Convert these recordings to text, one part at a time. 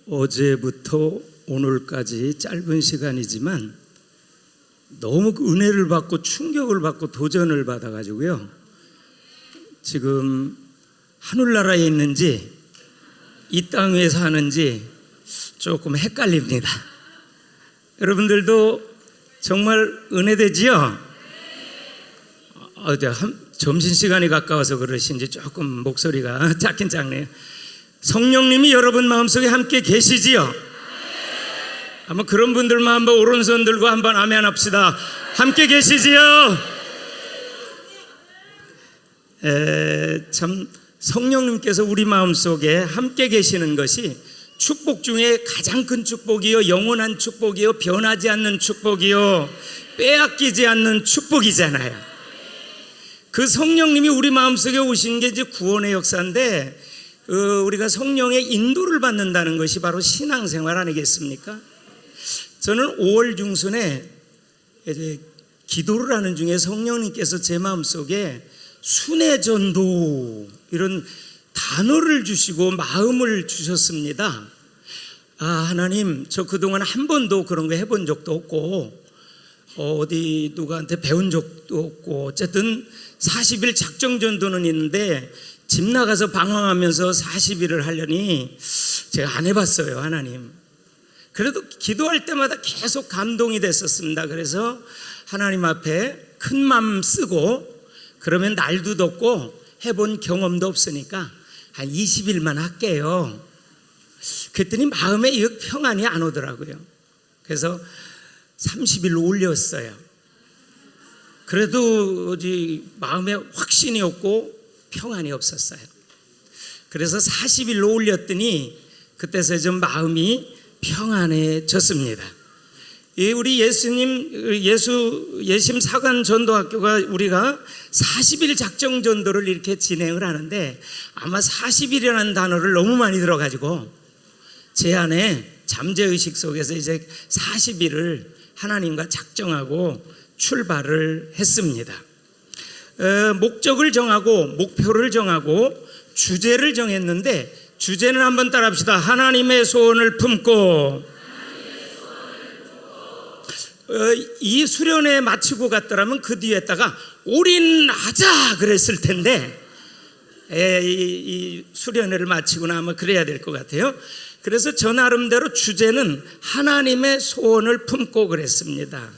어제부터 오늘까지 짧은 시간이지만 너무 은혜를 받고 충격을 받고 도전을 받아가지고요. 지금 하늘나라에 있는지 이 땅에 사는지 조금 헷갈립니다. 여러분들도 정말 은혜되지요? 점심시간이 가까워서 그러신지 조금 목소리가 작긴 작네요. 성령님이 여러분 마음속에 함께 계시지요? 한번 그런 분들만 한번 오른손 들고 한번 아멘 합시다. 함께 계시지요? 참 성령님께서 우리 마음속에 함께 계시는 것이 축복 중에 가장 큰 축복이요, 영원한 축복이요, 변하지 않는 축복이요, 빼앗기지 않는 축복이잖아요. 그 성령님이 우리 마음속에 오신 게 이제 구원의 역사인데, 우리가 성령의 인도를 받는다는 것이 바로 신앙생활 아니겠습니까? 저는 5월 중순에 이제 기도를 하는 중에 성령님께서 제 마음속에 순회전도 이런 단어를 주시고 마음을 주셨습니다. 하나님, 저 그동안 한 번도 그런 거 해본 적도 없고 어디 누구한테 배운 적도 없고, 어쨌든 40일 작정전도는 있는데 집 나가서 방황하면서 40일을 하려니 제가 안 해봤어요. 하나님, 그래도 기도할 때마다 계속 감동이 됐었습니다. 그래서 하나님 앞에 큰 마음 쓰고, 그러면 날도 덥고 해본 경험도 없으니까 한 20일만 할게요. 그랬더니 마음에 이 평안이 안 오더라고요. 그래서 30일로 올렸어요. 그래도 마음에 확신이 없고 평안이 없었어요. 그래서 40일로 올렸더니 그때서 좀 마음이 평안해졌습니다. 우리 예심 사관 전도학교가 우리가 40일 작정 전도를 이렇게 진행을 하는데, 아마 40일이라는 단어를 너무 많이 들어가지고 제 안에 잠재의식 속에서 이제 40일을 하나님과 작정하고 출발을 했습니다. 목적을 정하고 목표를 정하고 주제를 정했는데, 주제는 한번 따라 합시다. 하나님의 소원을 품고. 이 수련회 마치고 갔더라면 그 뒤에다가 올인하자 그랬을 텐데, 이 수련회를 마치고 나면 그래야 될 것 같아요. 그래서 저 나름대로 주제는 하나님의 소원을 품고 그랬습니다.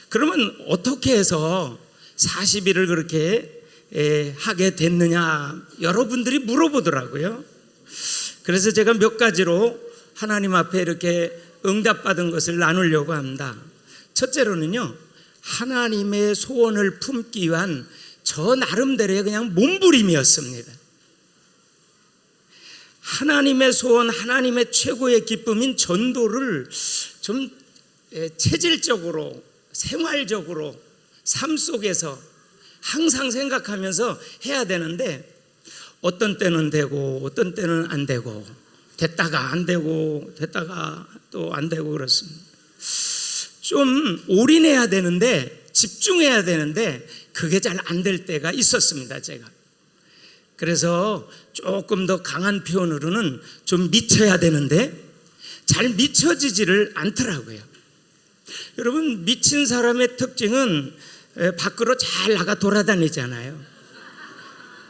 그러면 어떻게 해서 40일을 그렇게 하게 됐느냐, 여러분들이 물어보더라고요. 그래서 제가 몇 가지로 하나님 앞에 이렇게 응답받은 것을 나누려고 합니다. 첫째로는요, 하나님의 소원을 품기 위한 저 나름대로의 그냥 몸부림이었습니다. 하나님의 소원, 하나님의 최고의 기쁨인 전도를 좀 체질적으로, 생활적으로, 삶 속에서 항상 생각하면서 해야 되는데, 어떤 때는 되고 어떤 때는 안 되고, 됐다가 안 되고 됐다가 또 안 되고 그렇습니다. 좀 올인해야 되는데, 집중해야 되는데 그게 잘 안 될 때가 있었습니다, 제가. 그래서 조금 더 강한 표현으로는 좀 미쳐야 되는데 잘 미쳐지지를 않더라고요. 여러분, 미친 사람의 특징은 밖으로 잘 나가 돌아다니잖아요.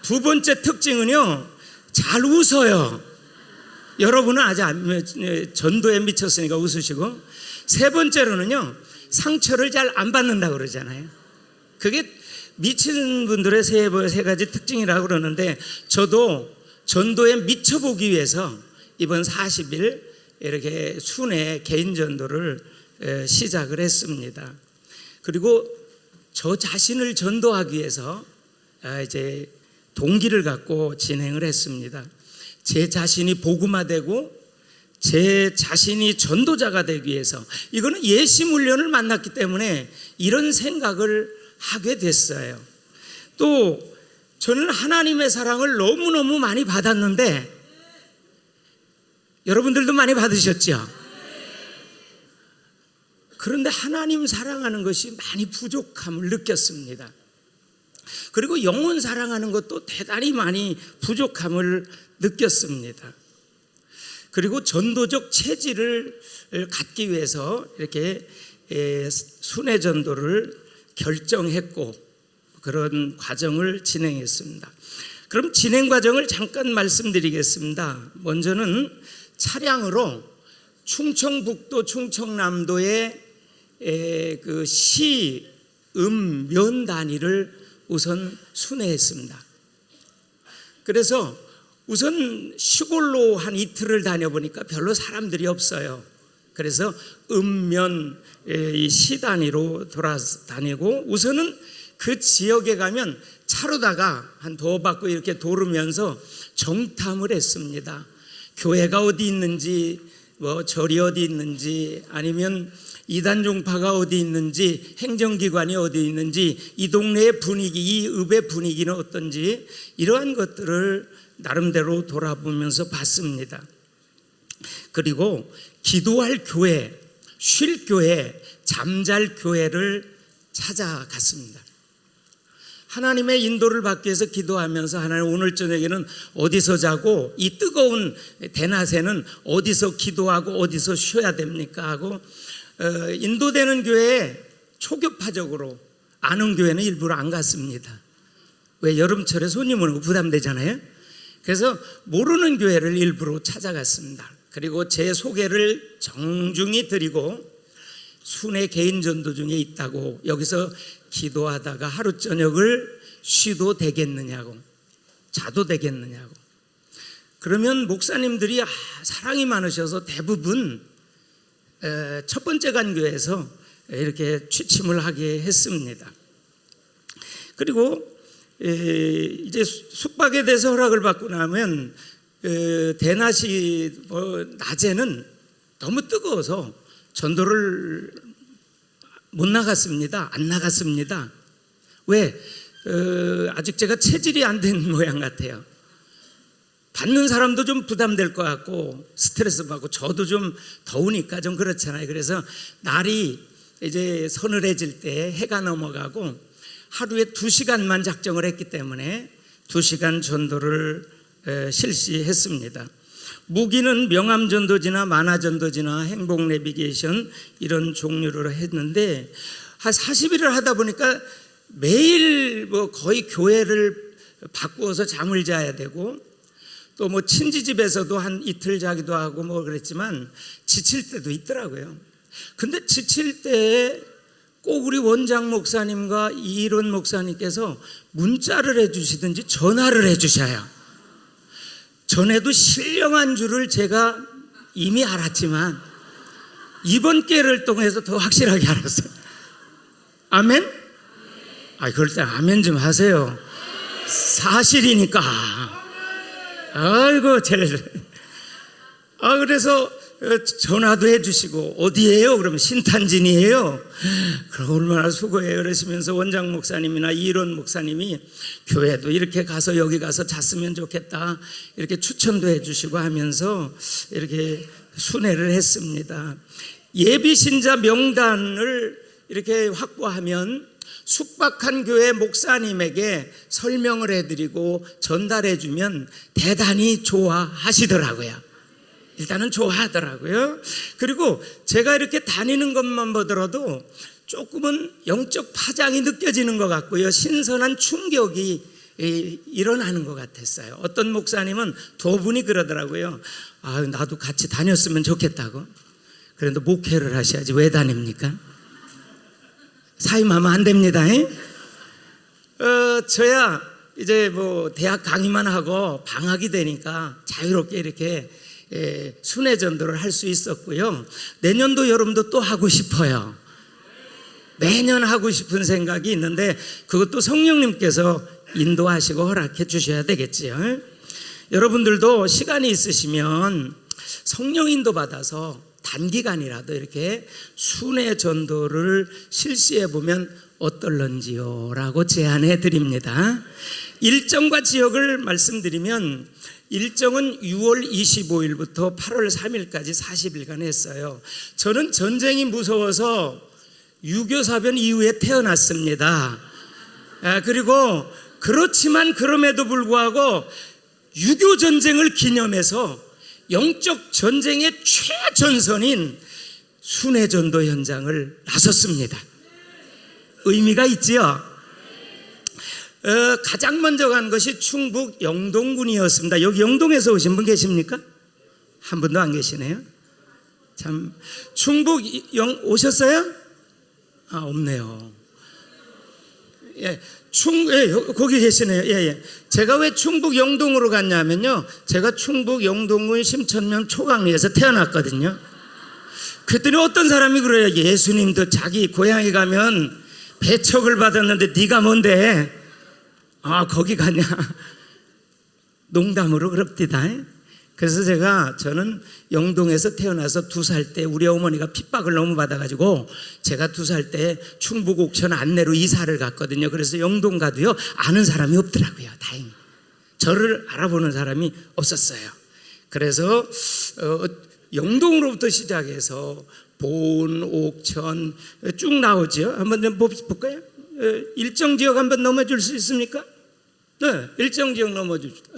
두 번째 특징은요, 잘 웃어요. 여러분은 아직 전도에 미쳤으니까 웃으시고, 세 번째로는요, 상처를 잘 안 받는다고 그러잖아요. 그게 미친 분들의 세 가지 특징이라고 그러는데, 저도 전도에 미쳐보기 위해서 이번 40일 이렇게 순회 개인 전도를 시작을 했습니다. 그리고 저 자신을 전도하기 위해서 이제 동기를 갖고 진행을 했습니다. 제 자신이 복음화되고 제 자신이 전도자가 되기 위해서, 이거는 예심 훈련을 만났기 때문에 이런 생각을 하게 됐어요. 또 저는 하나님의 사랑을 너무너무 많이 받았는데, 여러분들도 많이 받으셨죠? 그런데 하나님 사랑하는 것이 많이 부족함을 느꼈습니다. 그리고 영혼 사랑하는 것도 대단히 많이 부족함을 느꼈습니다. 그리고 전도적 체질을 갖기 위해서 이렇게 순회 전도를 결정했고 그런 과정을 진행했습니다. 그럼 진행 과정을 잠깐 말씀드리겠습니다. 먼저는 차량으로 충청북도 충청남도의 그 시, 면 단위를 우선 순회했습니다. 그래서 우선 시골로 한 이틀을 다녀보니까 별로 사람들이 없어요. 그래서 면, 시 단위로 돌아다니고 우선은 그 지역에 가면 차로다가 한 도 받고 이렇게 돌으면서 정탐을 했습니다. 교회가 어디 있는지, 뭐 절이 어디 있는지, 아니면 이단 종파가 어디 있는지, 행정기관이 어디 있는지, 이 동네의 분위기, 이 읍의 분위기는 어떤지 이러한 것들을 나름대로 돌아보면서 봤습니다. 그리고 기도할 교회, 쉴 교회, 잠잘 교회를 찾아갔습니다. 하나님의 인도를 받기 위해서 기도하면서 하나님 오늘 저녁에는 어디서 자고 이 뜨거운 대낮에는 어디서 기도하고 어디서 쉬어야 됩니까 하고 인도되는 교회에 초교파적으로 아는 교회는 일부러 안 갔습니다. 왜? 여름철에 손님 오는 거 부담되잖아요. 그래서 모르는 교회를 일부러 찾아갔습니다. 그리고 제 소개를 정중히 드리고 순회 개인 전도 중에 있다고 여기서 기도하다가 하루 저녁을 쉬도 되겠느냐고 자도 되겠느냐고. 그러면 목사님들이 사랑이 많으셔서 대부분 첫 번째 간 교회에서 이렇게 취침을 하게 했습니다. 그리고 이제 숙박에 대해서 허락을 받고 나면 대낮이 낮에는 너무 뜨거워서 전도를 못 나갔습니다. 안 나갔습니다. 왜? 아직 제가 체질이 안 된 모양 같아요. 받는 사람도 좀 부담될 것 같고 스트레스 받고 저도 좀 더우니까 좀 그렇잖아요. 그래서 날이 이제 서늘해질 때 해가 넘어가고 하루에 2시간만 작정을 했기 때문에 2시간 전도를 실시했습니다. 무기는 명함전도지나 만화전도지나 행복내비게이션 이런 종류를 했는데 한 40일을 하다 보니까 매일 뭐 거의 교회를 바꾸어서 잠을 자야 되고 또 뭐 친지집에서도 한 이틀 자기도 하고 뭐 그랬지만 지칠 때도 있더라고요. 근데 지칠 때 꼭 우리 원장 목사님과 이런 목사님께서 문자를 해주시든지 전화를 해주셔요. 전에도 신령한 줄을 제가 이미 알았지만 이번 기회를 통해서 더 확실하게 알았어요. 아멘? 그럴 때 아멘 좀 하세요. 사실이니까. 아이고, 그래서 전화도 해주시고 어디에요? 그러면 신탄진이에요. 그럼 얼마나 수고해요. 그러시면서 원장 목사님이나 이런 목사님이 교회도 이렇게 가서 여기 가서 잤으면 좋겠다 이렇게 추천도 해주시고 하면서 이렇게 순회를 했습니다. 예비신자 명단을 이렇게 확보하면 숙박한 교회 목사님에게 설명을 해드리고 전달해주면 대단히 좋아하시더라고요. 일단은 좋아하더라고요. 그리고 제가 이렇게 다니는 것만 보더라도 조금은 영적 파장이 느껴지는 것 같고요. 신선한 충격이 일어나는 것 같았어요. 어떤 목사님은 두 분이 그러더라고요. 나도 같이 다녔으면 좋겠다고. 그런데 목회를 하셔야지 왜 다닙니까? 사임하면 안 됩니다. 저야 이제 뭐 대학 강의만 하고 방학이 되니까 자유롭게 이렇게 순회 전도를 할 수 있었고요. 내년도 여름도 또 하고 싶어요. 매년 하고 싶은 생각이 있는데 그것도 성령님께서 인도하시고 허락해 주셔야 되겠지요. 여러분들도 시간이 있으시면 성령 인도 받아서 단기간이라도 이렇게 순회 전도를 실시해 보면 어떨런지요? 라고 제안해 드립니다. 일정과 지역을 말씀드리면 일정은 6월 25일부터 8월 3일까지 40일간 했어요. 저는 전쟁이 무서워서 유교사변 이후에 태어났습니다. 그리고 그렇지만 그럼에도 불구하고 유교전쟁을 기념해서 영적 전쟁의 최전선인 순회전도 현장을 나섰습니다. 의미가 있지요. 가장 먼저 간 것이 충북 영동군이었습니다. 여기 영동에서 오신 분 계십니까? 한 분도 안 계시네요. 참, 충북 오셨어요? 아, 없네요. 예, 거기 계시네요. 예. 제가 왜 충북 영동으로 갔냐면요, 제가 충북 영동군 심천면 초강리에서 태어났거든요. 그랬더니 어떤 사람이 그래요. 예수님도 자기 고향에 가면 배척을 받았는데 네가 뭔데? 아, 거기 가냐? 농담으로 그럽디다. 그래서 저는 영동에서 태어나서 2살 때 우리 어머니가 핍박을 너무 받아가지고 제가 2살 때 충북 옥천 안내로 이사를 갔거든요. 그래서 영동 가도요, 아는 사람이 없더라고요. 다행히 저를 알아보는 사람이 없었어요. 그래서 영동으로부터 시작해서 본, 옥천 쭉 나오죠. 한번 좀 볼까요? 일정 지역 한번 넘어줄 수 있습니까? 네, 일정 지역 넘어줍시다.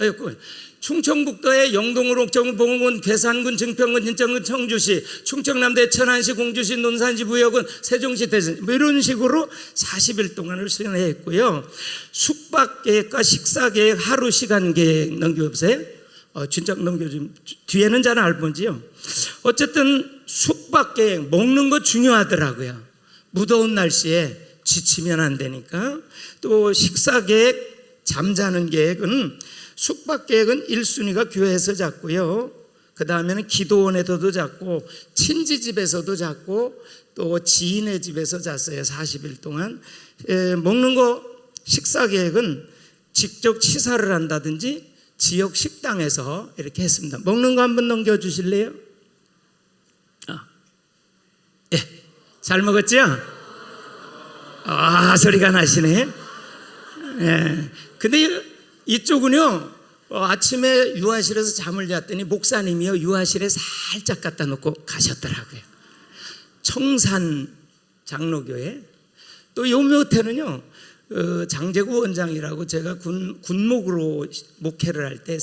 충청북도의 영동으로 옥천, 봉원, 괴산군, 증평군, 인천군, 청주시, 충청남도의 천안시, 공주시, 논산시, 부여군, 세종시, 대전, 이런 식으로 40일 동안을 수행했고요. 숙박계획과 식사계획, 하루 시간 계획 넘겨보세요. 진짜 넘겨주면 뒤에는 잘 알본지요. 어쨌든 숙박계획, 먹는 거 중요하더라고요. 무더운 날씨에 지치면 안 되니까. 또 식사계획, 잠자는 계획은, 숙박계획은 1순위가 교회에서 잡고요. 그 다음에는 기도원에서도 잡고, 친지집에서도 잡고, 또 지인의 집에서 잤어요. 40일 동안. 먹는 거, 식사계획은 직접 치사를 한다든지 지역 식당에서 이렇게 했습니다. 먹는 거 한번 넘겨주실래요? 예, 잘 먹었죠? 아, 소리가 나시네. 예. 근데 이쪽은요, 아침에 유아실에서 잠을 잤더니 목사님이요, 유아실에 살짝 갖다 놓고 가셨더라고요. 청산 장로교회. 또 요 묘태는요, 장제구 원장이라고 제가 군목으로 목회를 할 때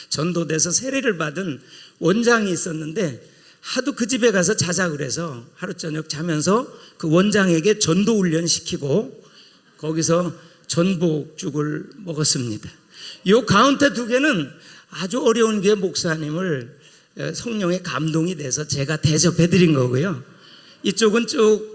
전도돼서 세례를 받은 원장이 있었는데, 하도 그 집에 가서 자자 그래서 하루 저녁 자면서 그 원장에게 전도 훈련 시키고 거기서 전복죽을 먹었습니다. 요 가운데 2개는 아주 어려운 교회 목사님을 성령의 감동이 돼서 제가 대접해 드린 거고요. 이쪽은 쭉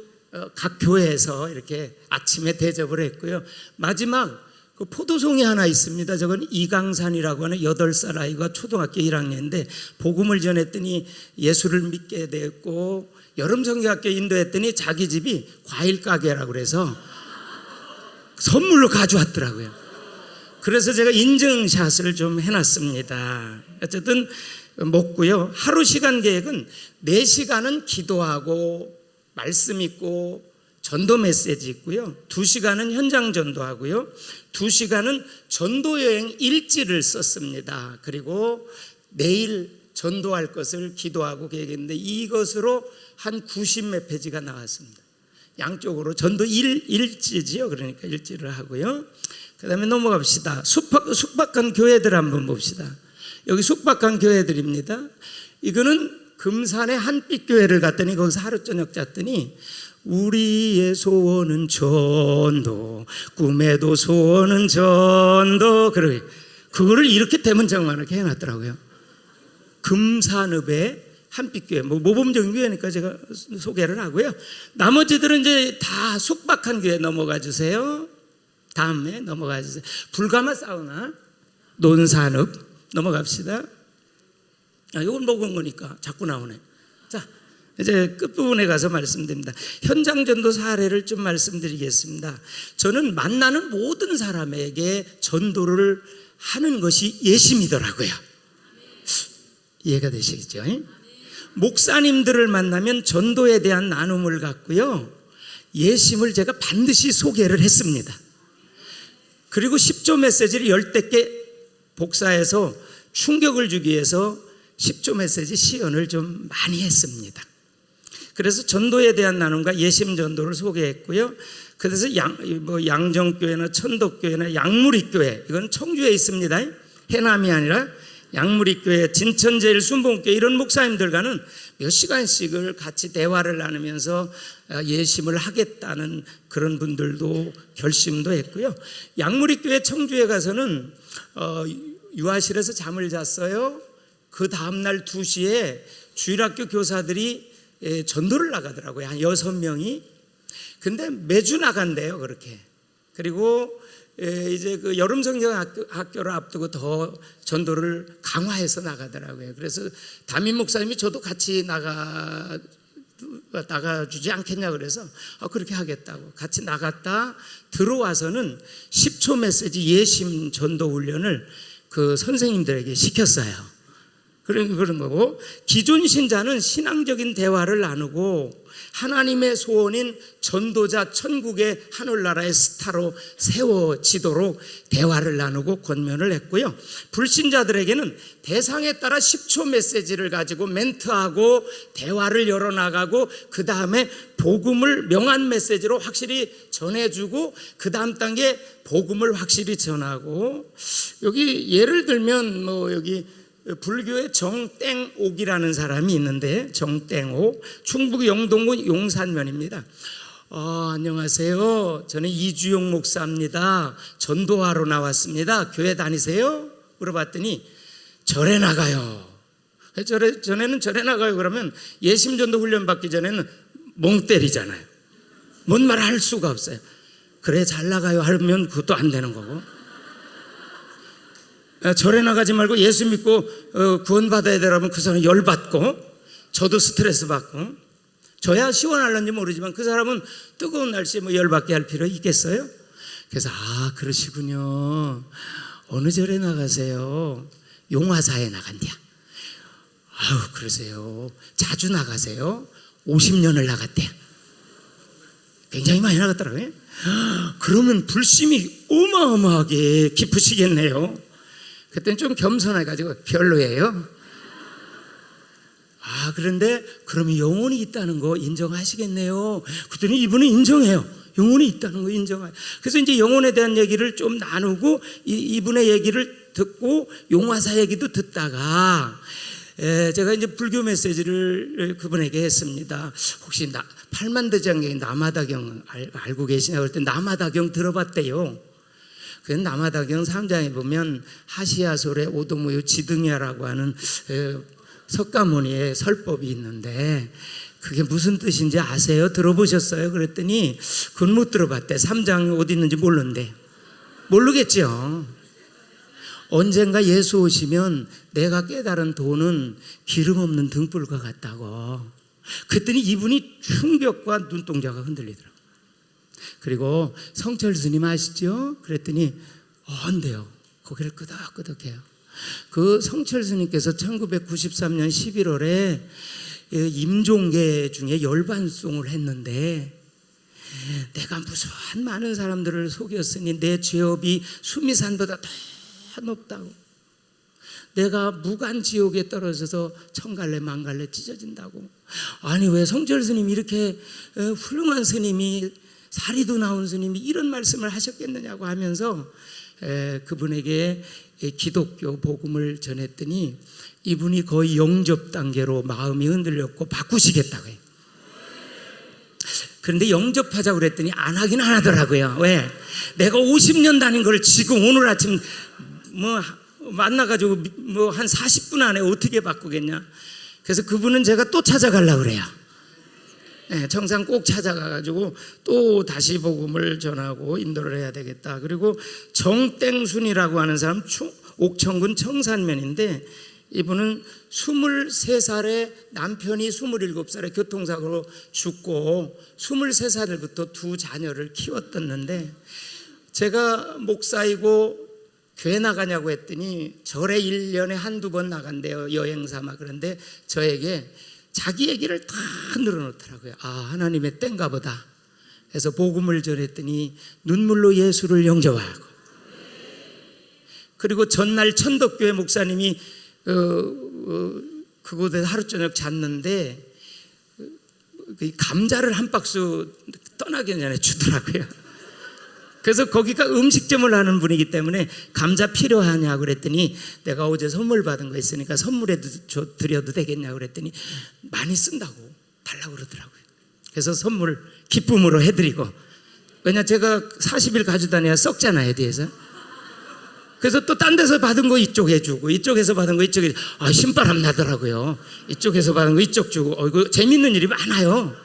각 교회에서 이렇게 아침에 대접을 했고요. 마지막 그 포도송이 하나 있습니다. 저건 이강산이라고 하는 8살 아이가 초등학교 1학년인데 복음을 전했더니 예수를 믿게 됐고, 여름 성경학교 인도했더니 자기 집이 과일 가게라고 그래서 선물로 가져왔더라고요. 그래서 제가 인증샷을 좀 해놨습니다. 어쨌든 먹고요. 하루 시간 계획은 4시간은 기도하고 말씀 있고 전도 메시지 있고요. 2시간은 현장 전도하고요. 2시간은 전도 여행 일지를 썼습니다. 그리고 내일 전도할 것을 기도하고 계획했는데 이것으로 한 90몇 페이지가 나왔습니다. 양쪽으로 전도 일지지요. 그러니까 일지를 하고요. 그 다음에 넘어갑시다. 숙박한 교회들 한번 봅시다. 여기 숙박한 교회들입니다. 이거는 금산의 한빛교회를 갔더니 거기서 하루 저녁 잤더니 우리의 소원은 전도, 꿈에도 소원은 전도. 그거를 이렇게 대문짝만하게 해놨더라고요. 금산읍의 한빛교회, 모범적인 교회니까 제가 소개를 하고요. 나머지들은 이제 다 숙박한 교회 넘어가 주세요. 다음에 넘어가 주세요. 불가마 사우나, 논산읍 넘어갑시다. 이건 먹은 거니까 자꾸 나오네. 자, 이제 끝부분에 가서 말씀드립니다. 현장 전도 사례를 좀 말씀드리겠습니다. 저는 만나는 모든 사람에게 전도를 하는 것이 예심이더라고요. 이해가 되시겠죠? 목사님들을 만나면 전도에 대한 나눔을 갖고요, 예심을 제가 반드시 소개를 했습니다. 그리고 10조 메시지를 10대 복사해서 충격을 주기 위해서 10조 메시지 시연을 좀 많이 했습니다. 그래서 전도에 대한 나눔과 예심 전도를 소개했고요. 그래서 양정교회나 천덕교회나 양무리교회, 이건 청주에 있습니다. 해남이 아니라 양무리교회, 진천제일 순복음교회 이런 목사님들과는 몇 시간씩을 같이 대화를 나누면서 예심을 하겠다는 그런 분들도 결심도 했고요. 양무리교회 청주에 가서는 유아실에서 잠을 잤어요. 그 다음날 2시에 주일학교 교사들이 전도를 나가더라고요. 한 6명이. 근데 매주 나간대요, 그렇게. 그리고 이제 그 여름 성경 학교를 앞두고 더 전도를 강화해서 나가더라고요. 그래서 담임 목사님이 저도 같이 나가주지 않겠냐 그래서 그렇게 하겠다고 같이 나갔다 들어와서는 10초 메시지 예심 전도 훈련을 그 선생님들에게 시켰어요. 그런 거고, 기존 신자는 신앙적인 대화를 나누고 하나님의 소원인 전도자 천국의 하늘나라의 스타로 세워지도록 대화를 나누고 권면을 했고요. 불신자들에게는 대상에 따라 10초 메시지를 가지고 멘트하고 대화를 열어나가고 그 다음에 복음을 명한 메시지로 확실히 전해주고 그 다음 단계 복음을 확실히 전하고, 여기 예를 들면 여기 불교의 정땡옥이라는 사람이 있는데, 정땡옥, 충북 영동군 용산면입니다. 안녕하세요. 저는 이주용 목사입니다. 전도하러 나왔습니다. 교회 다니세요? 물어봤더니 절에 나가요. 전에는 절에 나가요 그러면 예심전도 훈련 받기 전에는 멍 때리잖아요. 뭔 말 할 수가 없어요. 그래 잘 나가요 하면 그것도 안 되는 거고, 절에 나가지 말고 예수 믿고 구원받아야 되라면 그 사람은 열받고 저도 스트레스 받고, 저야 시원할런지 모르지만 그 사람은 뜨거운 날씨에 열받게 할 필요 있겠어요? 그래서 그러시군요. 어느 절에 나가세요? 용화사에 나간대요. 그러세요. 자주 나가세요? 50년을 나갔대요. 굉장히 많이 나갔더라고요. 그러면 불심이 어마어마하게 깊으시겠네요. 그때는 좀 겸손해가지고 별로예요. 그런데 그러면 영혼이 있다는 거 인정하시겠네요. 그랬더니 이분은 인정해요. 영혼이 있다는 거 인정해요. 그래서 이제 영혼에 대한 얘기를 좀 나누고 이분의 얘기를 듣고 용화사 얘기도 듣다가 제가 이제 불교 메시지를 그분에게 했습니다. 혹시 팔만대장경의 남하다경 알고 계시냐 그럴 때 남하다경 들어봤대요. 그 남하다경 3장에 보면 하시야솔의 오도무유 지등야라고 하는 석가모니의 설법이 있는데 그게 무슨 뜻인지 아세요? 들어보셨어요? 그랬더니 그건 못 들어봤대. 3장 어디 있는지 모르는데. 모르겠죠. 언젠가 예수 오시면 내가 깨달은 도는 기름 없는 등불과 같다고. 그랬더니 이분이 충격과 눈동자가 흔들리더라고요. 그리고 성철 스님 아시죠? 그랬더니 안 돼요. 고개를 끄덕끄덕해요. 그 성철 스님께서 1993년 11월에 임종계 중에 열반송을 했는데, 내가 무수한 많은 사람들을 속였으니 내 죄업이 수미산보다 더 높다고, 내가 무간지옥에 떨어져서 천갈래 만갈래 찢어진다고. 아니 왜 성철 스님이 이렇게 훌륭한 스님이, 사리도 나온 스님이 이런 말씀을 하셨겠느냐고 하면서 그분에게 기독교 복음을 전했더니 이분이 거의 영접 단계로 마음이 흔들렸고 바꾸시겠다고 해요. 그런데 영접하자고 그랬더니 안 하긴 안 하더라고요. 왜? 내가 50년 다닌 걸 지금 오늘 아침 만나가지고 한 40분 안에 어떻게 바꾸겠냐. 그래서 그분은 제가 또 찾아가려고 그래요. 정상 꼭 찾아가가지고 또 다시 복음을 전하고 인도를 해야 되겠다. 그리고 정땡순이라고 하는 사람, 옥천군 청산면인데, 이분은 23살에 남편이 27살에 교통사고로 죽고 23살부터 2 자녀를 키웠었는데, 제가 목사이고 교회 나가냐고 했더니 절에 1년에 한두 번 나간대요. 여행 삼아. 그런데 저에게 자기 얘기를 다 늘어놓더라고요. 하나님의 때인가 보다. 그래서 복음을 전했더니 눈물로 예수를 영접하고, 그리고 전날 천덕교회 목사님이 그곳에 하루 저녁 잤는데 감자를 한 박스 떠나기 전에 주더라고요. 그래서 거기가 음식점을 하는 분이기 때문에 감자 필요하냐고 그랬더니 내가 어제 선물 받은 거 있으니까 선물에도 드려도 되겠냐고 그랬더니 많이 쓴다고 달라고 그러더라고요. 그래서 선물 기쁨으로 해드리고, 왜냐 제가 40일 가져다녀야 썩잖아요 뒤에서. 그래서 또 딴 데서 받은 거 이쪽에 주고, 이쪽에서 받은 거 이쪽에, 신바람 나더라고요. 이쪽에서 받은 거 이쪽 주고. 이거 재밌는 일이 많아요.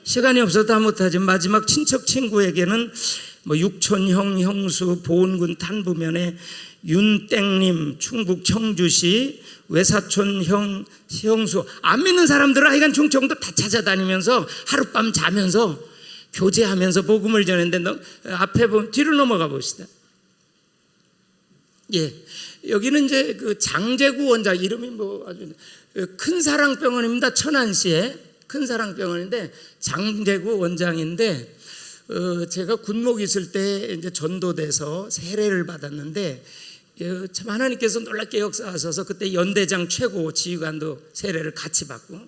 시간이 없어서 다 못하지. 마지막 친척 친구에게는 뭐 육촌형 형수 보은군 탄부면에 윤땡님 충북 청주시 외사촌 형수, 안 믿는 사람들은 하여간 충청도 다 찾아다니면서 하룻밤 자면서 교제하면서 복음을 전했는데, 앞에 보면 뒤로 넘어가 봅시다. 예, 여기는 이제 그 장제구 원장, 이름이 뭐 아주 큰 사랑병원입니다. 천안시에 큰 사랑병원인데 장제구 원장인데, 제가 군목 있을 때 이제 전도돼서 세례를 받았는데, 참 하나님께서 놀랍게 역사하셔서 그때 연대장 최고 지휘관도 세례를 같이 받고,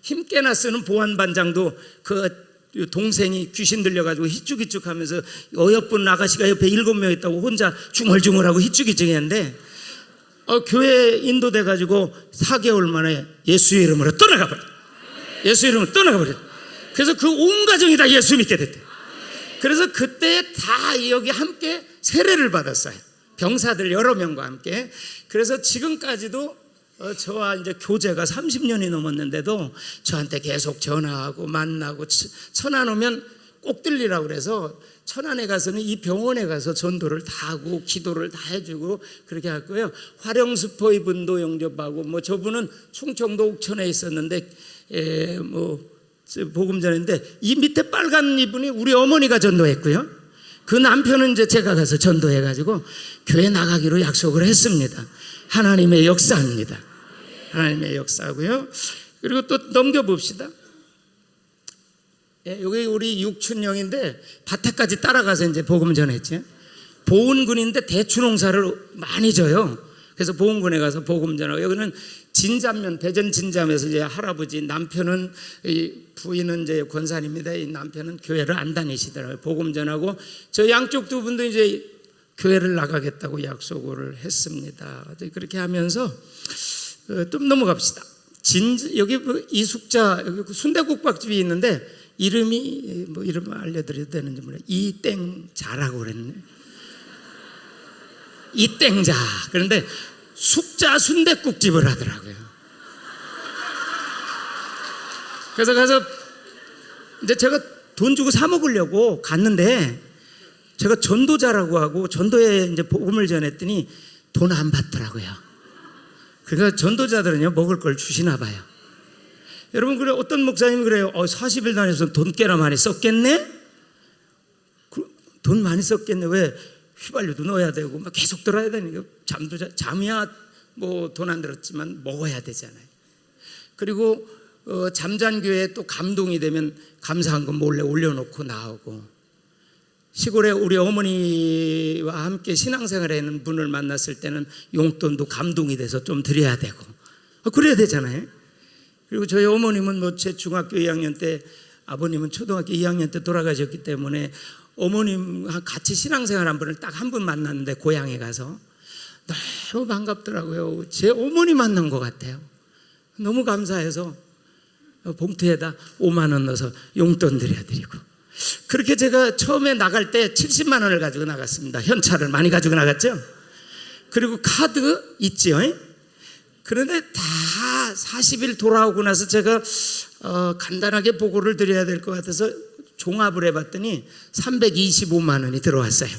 힘께나 쓰는 보안반장도 그 동생이 귀신 들려가지고 히쭉히쭉하면서 어여쁜 아가씨가 옆에 7명 있다고 혼자 중얼중얼하고 히쭉히쭉했는데, 교회 인도돼가지고 4개월 만에 예수의 이름으로 떠나가버려. 예수 이름으로 떠나가버려. 그래서 그 온 가정이 다 예수 믿게 됐대. 그래서 그때 다 여기 함께 세례를 받았어요. 병사들 여러 명과 함께. 그래서 지금까지도 저와 이제 교제가 30년이 넘었는데도 저한테 계속 전화하고 만나고, 천안 오면 꼭 들리라고 그래서 천안에 가서는 이 병원에 가서 전도를 다 하고 기도를 다 해주고 그렇게 할 거예요. 화령수포의 분도 영접하고, 뭐 저분은 충청도 옥천에 있었는데 뭐 복음 전했는데, 이 밑에 빨간 이분이 우리 어머니가 전도했고요. 그 남편은 이제 제가 가서 전도해가지고 교회 나가기로 약속을 했습니다. 하나님의 역사입니다. 하나님의 역사고요. 그리고 또 넘겨봅시다. 여기 우리 육춘영인데 밭에까지 따라가서 이제 복음 전했죠. 보은군인데 대추 농사를 많이 져요. 그래서 보은군에 가서 복음 전하고, 여기는 진자면, 대전 진자면에서 이제 할아버지, 남편은 부인은 이제 권사님입니다. 이 남편은 교회를 안 다니시더라고요. 복음 전하고, 저 양쪽 두 분도 이제 교회를 나가겠다고 약속을 했습니다. 그렇게 하면서 좀 넘어갑시다. 여기 이숙자, 여기 순대국밥집이 있는데 이름이 뭐 이름을 알려드려도 되는지 몰라요. 이땡자라고 그랬네. 이땡자. 그런데 숙자 순댓국집을 하더라고요. 그래서 가서 이제 제가 돈 주고 사 먹으려고 갔는데, 제가 전도자라고 하고 전도에 이제 복음을 전했더니 돈 안 받더라고요. 그러니까 전도자들은요 먹을 걸 주시나 봐요. 여러분, 그래 어떤 목사님이 그래요. 40일 다녀서 돈 꽤나 많이 썼겠네. 돈 많이 썼겠네. 왜? 휘발유도 넣어야 되고 막 계속 들어야 되니까, 잠이야 뭐 돈 안 들었지만 먹어야 되잖아요. 그리고 잠잔 교회에 또 감동이 되면 감사한 거 몰래 올려놓고 나오고, 시골에 우리 어머니와 함께 신앙생활을 하는 분을 만났을 때는 용돈도 감동이 돼서 좀 드려야 되고 그래야 되잖아요. 그리고 저희 어머님은 뭐 제 중학교 2학년 때, 아버님은 초등학교 2학년 때 돌아가셨기 때문에 어머님 같이 신앙생활 한 분을 딱 한 분 만났는데, 고향에 가서 너무 반갑더라고요. 제 어머니 만난 것 같아요. 너무 감사해서 봉투에다 5만 원 넣어서 용돈 드려드리고, 그렇게 제가 처음에 나갈 때 70만 원을 가지고 나갔습니다. 현찰을 많이 가지고 나갔죠. 그리고 카드 있지요. 그런데 다 40일 돌아오고 나서 제가 간단하게 보고를 드려야 될 것 같아서 종합을 해봤더니 325만 원이 들어왔어요.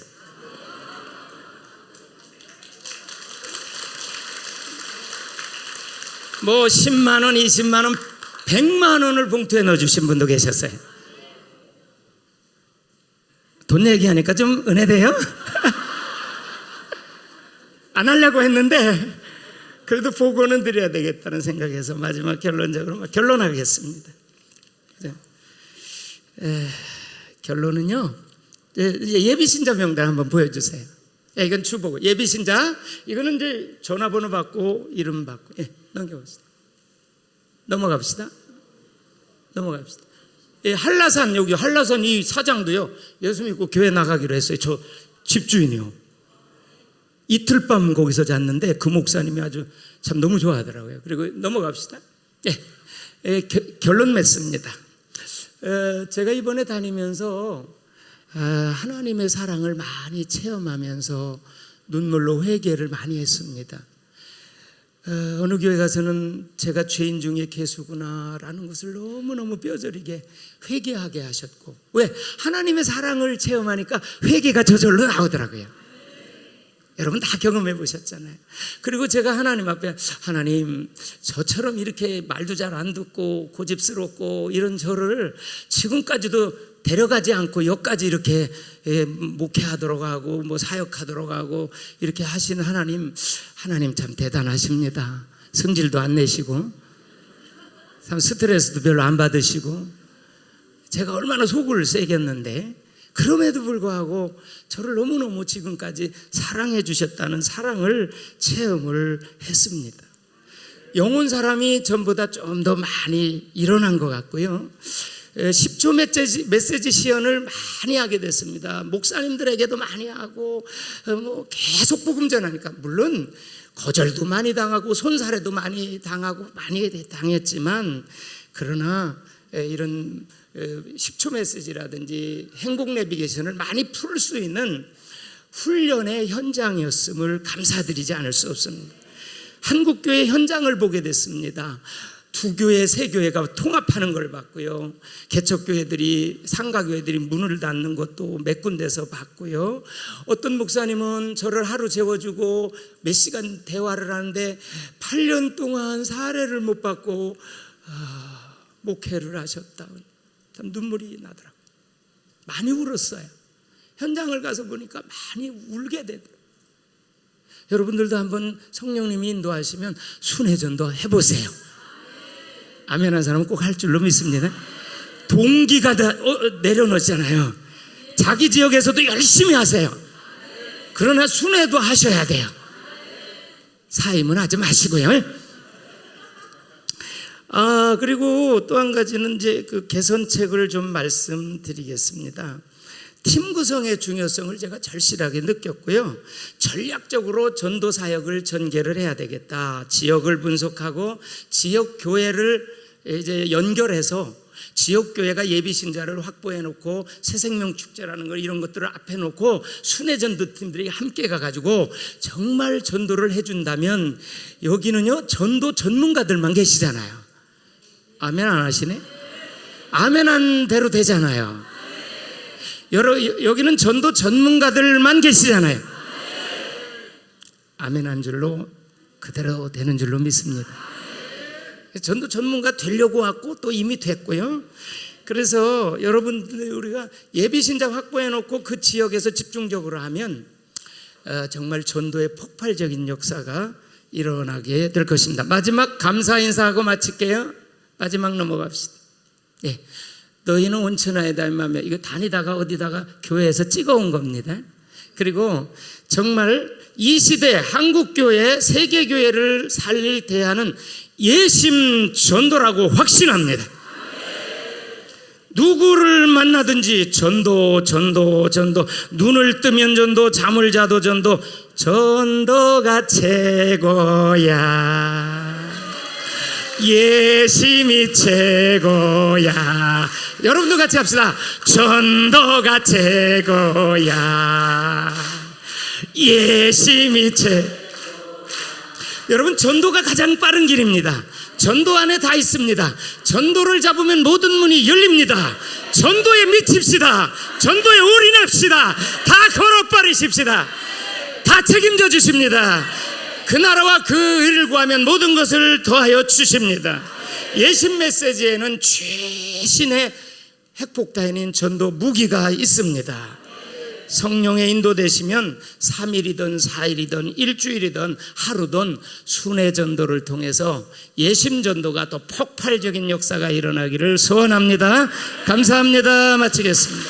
뭐 10만 원, 20만 원, 100만 원을 봉투에 넣어주신 분도 계셨어요. 돈 얘기하니까 좀 은혜돼요? 안 하려고 했는데 그래도 보고는 드려야 되겠다는 생각에서 마지막 결론적으로 결론하겠습니다. 결론은요, 예비신자 명단 한번 보여주세요. 이건 주보고, 예비신자, 이거는 이제 전화번호 받고 이름 받고. 넘겨봅시다. 넘어갑시다. 한라산, 여기 한라산 이 사장도요, 예수 믿고 교회 나가기로 했어요. 저 집주인이요. 이틀 밤 거기서 잤는데 그 목사님이 아주 참 너무 좋아하더라고요. 그리고 넘어갑시다. 결론 맺습니다. 제가 이번에 다니면서 하나님의 사랑을 많이 체험하면서 눈물로 회개를 많이 했습니다. 어느 교회 가서는 제가 죄인 중에 개수구나라는 것을 너무너무 뼈저리게 회개하게 하셨고, 왜? 하나님의 사랑을 체험하니까 회개가 저절로 나오더라고요. 여러분 다 경험해 보셨잖아요. 그리고 제가 하나님 앞에, 하나님, 저처럼 이렇게 말도 잘 안 듣고 고집스럽고 이런 저를 지금까지도 데려가지 않고 여기까지 이렇게 목회하도록 하고 뭐 사역하도록 하고 이렇게 하신 하나님 참 대단하십니다. 성질도 안 내시고 참 스트레스도 별로 안 받으시고, 제가 얼마나 속을 새겼는데 그럼에도 불구하고 저를 너무너무 지금까지 사랑해 주셨다는 사랑을 체험을 했습니다. 영혼 사람이 전보다 좀 더 많이 일어난 것 같고요. 10초 메시지 시연을 많이 하게 됐습니다. 목사님들에게도 많이 하고 뭐 계속 복음 전하니까, 물론 거절도 많이 당하고 손살에도 많이 당하고 많이 당했지만, 그러나 이런 10초 메시지라든지 행복 내비게이션을 많이 풀 수 있는 훈련의 현장이었음을 감사드리지 않을 수 없습니다. 한국교회 현장을 보게 됐습니다. 두 교회, 세 교회가 통합하는 걸 봤고요. 개척교회들이, 상가교회들이 문을 닫는 것도 몇 군데서 봤고요. 어떤 목사님은 저를 하루 재워주고 몇 시간 대화를 하는데 8년 동안 사례를 못 받고 목회를 하셨다. 참 눈물이 나더라고요. 많이 울었어요. 현장을 가서 보니까 많이 울게 되더라고요. 여러분들도 한번 성령님이 인도하시면 순회전도 해보세요. 아멘 한 사람은 꼭 할 줄로 믿습니다. 동기가 다 내려놓잖아요. 자기 지역에서도 열심히 하세요. 그러나 순회도 하셔야 돼요. 사임은 하지 마시고요. 그리고 또 한 가지는 이제 그 개선책을 좀 말씀드리겠습니다. 팀 구성의 중요성을 제가 절실하게 느꼈고요. 전략적으로 전도 사역을 전개를 해야 되겠다. 지역을 분석하고 지역 교회를 이제 연결해서 지역 교회가 예비 신자를 확보해 놓고 새생명 축제라는 걸, 이런 것들을 앞에 놓고 순회 전도 팀들이 함께 가가지고 정말 전도를 해준다면, 여기는요 전도 전문가들만 계시잖아요. 아멘 안 하시네? 아멘 한 대로 되잖아요. 여기는 전도 전문가들만 계시잖아요. 아멘 한 줄로 그대로 되는 줄로 믿습니다. 전도 전문가 되려고 왔고 또 이미 됐고요. 그래서 여러분들, 우리가 예비신자 확보해 놓고 그 지역에서 집중적으로 하면 정말 전도의 폭발적인 역사가 일어나게 될 것입니다. 마지막 감사 인사하고 마칠게요. 마지막 넘어갑시다. 너희는 온천하에 닮으며, 이거 다니다가 어디다가 교회에서 찍어온 겁니다. 그리고 정말 이 시대 한국교회, 세계교회를 살릴 대하는 예심 전도라고 확신합니다. 누구를 만나든지 전도. 눈을 뜨면 전도, 잠을 자도 전도. 전도가 최고야. 예심이 최고야. 여러분도 같이 합시다. 전도가 최고야. 예심이 여러분, 전도가 가장 빠른 길입니다. 전도 안에 다 있습니다. 전도를 잡으면 모든 문이 열립니다. 전도에 미칩시다. 전도에 올인합시다. 다 걸어버리십시다. 다 책임져 주십니다. 그 나라와 그 의를 구하면 모든 것을 더하여 주십니다. 예심 메시지에는 최신의 핵폭탄인 전도 무기가 있습니다. 성령의 인도되시면 3일이든 4일이든 일주일이든 하루든 순회 전도를 통해서 예심 전도가 또 폭발적인 역사가 일어나기를 소원합니다. 감사합니다. 마치겠습니다.